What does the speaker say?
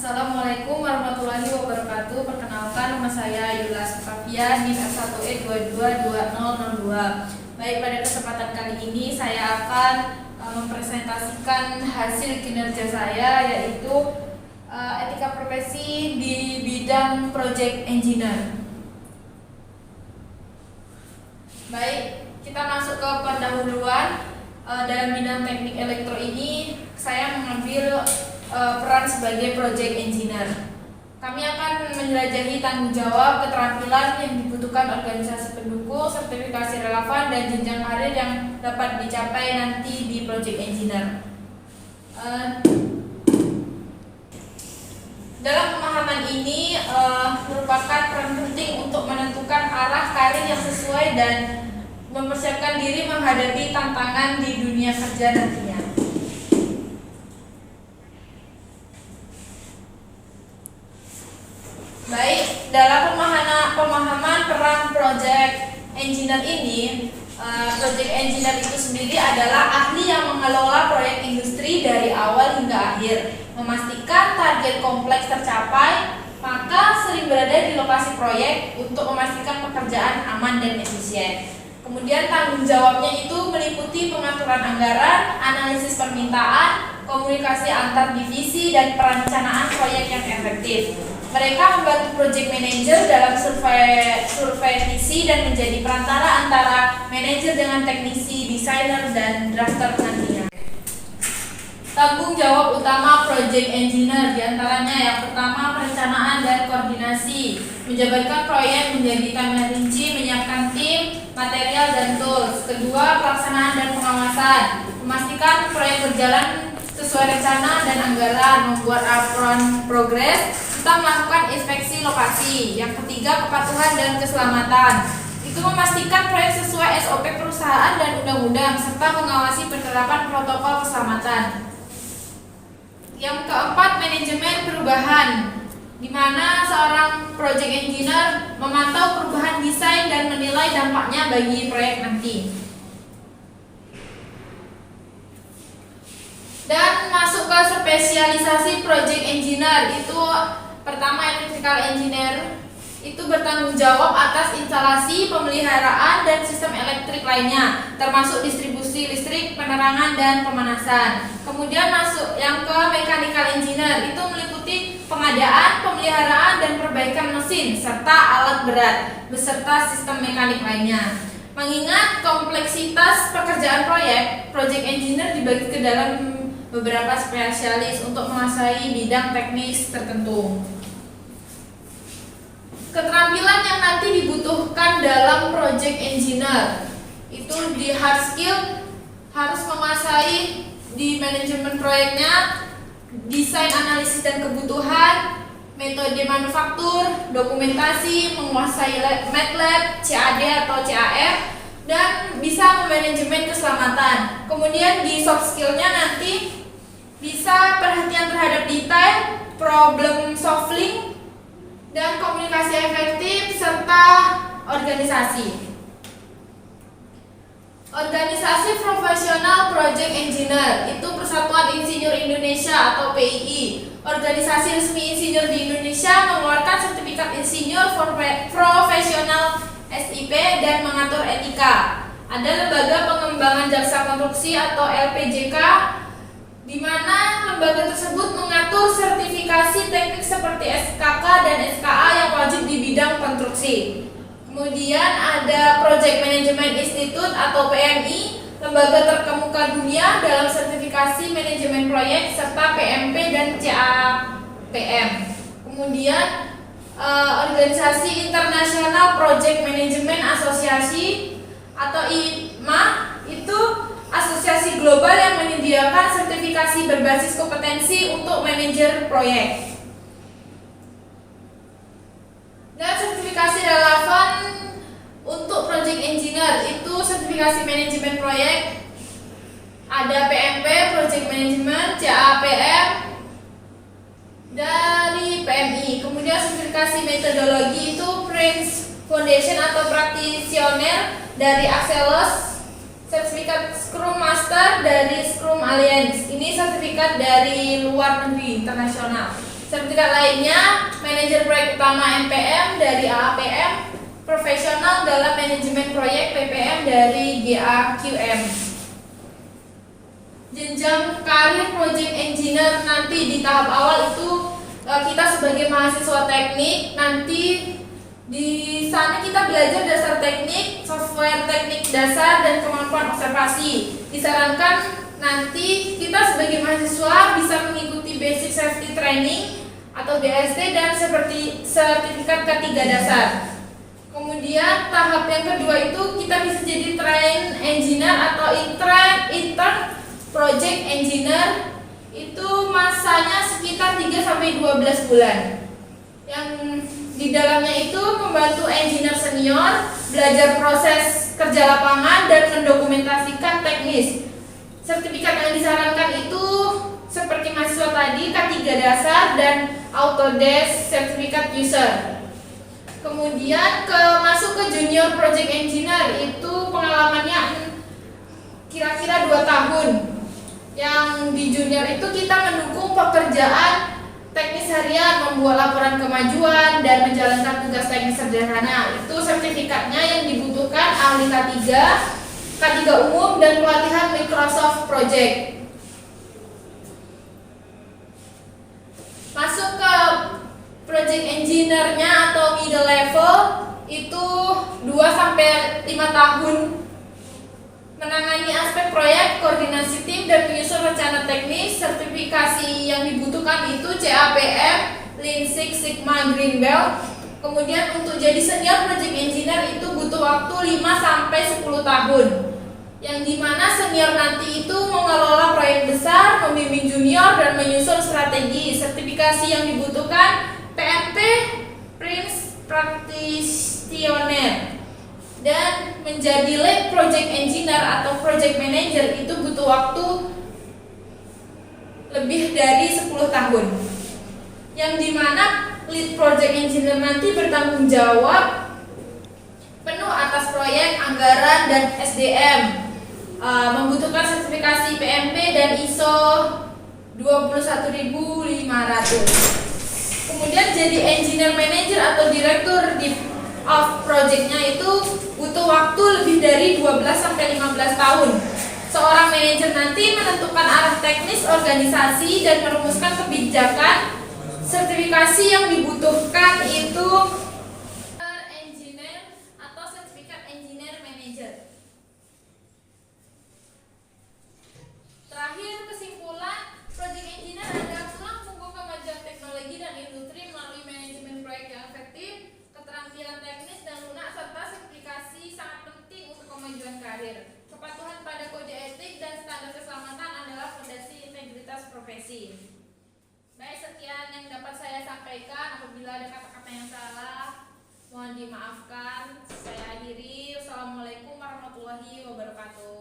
Assalamualaikum warahmatullahi wabarakatuh. Perkenalkan, nama saya Yula Sukavian, NIM F1E222002. Baik, pada kesempatan kali ini saya akan mempresentasikan hasil kinerja saya, yaitu etika profesi di bidang project engineer. Baik, kita masuk ke pendahuluan. Dalam bidang teknik elektro ini saya mengambil peran sebagai project engineer. Kami akan menjelajahi tanggung jawab, keterampilan yang dibutuhkan organisasi pendukung, sertifikasi relevan, dan jenjang karir yang dapat dicapai nanti di project engineer. Dalam pemahaman ini merupakan peran penting untuk menentukan arah karir yang sesuai dan mempersiapkan diri menghadapi tantangan di dunia kerja nantinya. Baik, dalam pemahaman peran project engineer ini, project engineer itu sendiri adalah ahli yang mengelola proyek industri dari awal hingga akhir, memastikan target kompleks tercapai, maka sering berada di lokasi proyek untuk memastikan pekerjaan aman dan efisien. Kemudian tanggung jawabnya itu meliputi pengaturan anggaran, analisis permintaan, komunikasi antar divisi, dan perencanaan proyek yang efektif. Mereka membantu project manager dalam survei visi dan menjadi perantara antara manajer dengan teknisi, desainer, dan drafter nantinya. Tanggung jawab utama project engineer diantaranya yang pertama perencanaan dan koordinasi, menjabarkan proyek menjadi timeline rinci, menyiapkan tim, material, dan tools. Kedua, pelaksanaan dan pengawasan, memastikan proyek berjalan sesuai rencana dan anggaran, membuat laporan progres, serta melakukan inspeksi lokasi. Yang ketiga, kepatuhan dan keselamatan, itu memastikan proyek sesuai SOP perusahaan dan undang-undang, serta mengawasi penerapan protokol keselamatan. Yang keempat, manajemen perubahan, di mana seorang project engineer memantau perubahan desain dan menilai dampaknya bagi proyek nanti. Dan masuk ke spesialisasi project engineer, itu pertama electrical engineer, itu bertanggung jawab atas instalasi, pemeliharaan, dan sistem elektrik lainnya, termasuk distribusi listrik, penerangan, dan pemanasan. Kemudian masuk yang ke mechanical engineer, itu meliputi pengadaan, pemeliharaan, dan perbaikan mesin, serta alat berat, beserta sistem mekanik lainnya. Mengingat kompleksitas pekerjaan proyek, project engineer dibagi ke dalam beberapa spesialis untuk menguasai bidang teknis tertentu. Keterampilan yang nanti dibutuhkan dalam project engineer itu di hard skill harus menguasai di manajemen proyeknya, desain, analisis, dan kebutuhan, metode manufaktur, dokumentasi, menguasai MATLAB, CAD atau CAF, dan bisa memanajemen keselamatan. Kemudian di soft skillnya nanti bisa perhatian terhadap detail, problem solving, dan komunikasi efektif, serta organisasi. Organisasi Profesional Project Engineer itu Persatuan Insinyur Indonesia atau PII. Organisasi resmi insinyur di Indonesia mengeluarkan sertifikat insinyur profesional SIP dan mengatur etika. Ada Lembaga Pengembangan Jasa Konstruksi atau LPJK, di mana lembaga tersebut mengatur sertifikasi teknik seperti SKK dan SKA yang wajib di bidang konstruksi. Kemudian ada Project Management Institute atau PMI, lembaga terkemuka dunia dalam sertifikasi manajemen proyek, serta PMP dan CAPM. Kemudian Organisasi Internasional Project Management Association atau IMA, itu asosiasi global yang menyediakan sertifikasi berbasis kompetensi untuk manajer proyek. Dan sertifikasi relevan untuk project engineer itu sertifikasi manajemen proyek, ada PMP, project management, CAPM dari PMI. Kemudian sertifikasi metodologi itu Prince Foundation atau Practitioner dari Axelos, sertifikat Scrum Master Master dari Scrum Alliance. Ini sertifikat dari luar negeri, internasional. Sertifikat lainnya Manajer Proyek Utama MPM dari AAPM, Profesional dalam Manajemen Proyek PPM dari GAQM. Jenjang karir Project Engineer nanti di tahap awal itu kita sebagai mahasiswa teknik nanti di sana kita belajar dasar teknik, software teknik dasar dan kemampuan observasi. Disarankan nanti kita sebagai mahasiswa bisa mengikuti Basic Safety Training atau BST dan seperti sertifikat K3 dasar. Kemudian tahap yang kedua itu kita bisa jadi train engineer atau intern project engineer. Itu masanya sekitar 3 sampai 12 bulan. Yang di dalamnya itu membantu engineer senior belajar proses kerja lapangan dan mendokumentasikan teknis. Sertifikat yang disarankan itu seperti mahasiswa tadi K3 dasar dan Autodesk Certificate User. Kemudian masuk ke junior project engineer itu pengalamannya kira-kira 2 tahun. Yang di junior itu kita mendukung pekerjaan teknis harian, membuat laporan kemajuan dan menjalankan tugas teknis sederhana. Itu sertifikatnya yang dibutuhkan ahli K3, K3 umum dan pelatihan Microsoft Project. Masuk ke project engineer-nya atau middle level itu 2 sampai 5 tahun menangani aspek proyek, koordinasi tim dan menyusun rencana teknis. Sertifikasi yang dibutuhkan itu CAPM, Lean Six Sigma Green Belt. Kemudian untuk jadi senior project engineer itu butuh waktu 5 sampai 10 tahun. Yang dimana senior nanti itu mengelola proyek besar, membimbing junior dan menyusun strategi. Sertifikasi yang dibutuhkan PMP, Prince Practitioner. Dan menjadi lead project engineer atau project manager itu butuh waktu lebih dari 10 tahun. Yang dimana lead project engineer nanti bertanggung jawab penuh atas proyek, anggaran, dan SDM. Membutuhkan sertifikasi PMP dan ISO 21500. Kemudian jadi engineer manager atau direktur of project-nya itu butuh waktu lebih dari 12 sampai 15 tahun. Seorang manajer nanti menentukan arah teknis organisasi dan merumuskan kebijakan. Sertifikasi yang dibutuhkan itu engineer atau sertifikat engineer manager. Terakhir, kesimpulan, project engineer adalah tulang punggung kemajuan teknologi dan industri melalui manajemen proyek yang efektif, keterampilan teknis dan lunak, serta sertifikasi sangat penting untuk kemajuan karir. Kepatuhan pada kode etik dan standar keselamatan adalah fondasi integritas profesi. Baik, sekian yang dapat saya sampaikan. Apabila ada kata-kata yang salah, mohon dimaafkan. Saya akhiri. Wassalamualaikum warahmatullahi wabarakatuh.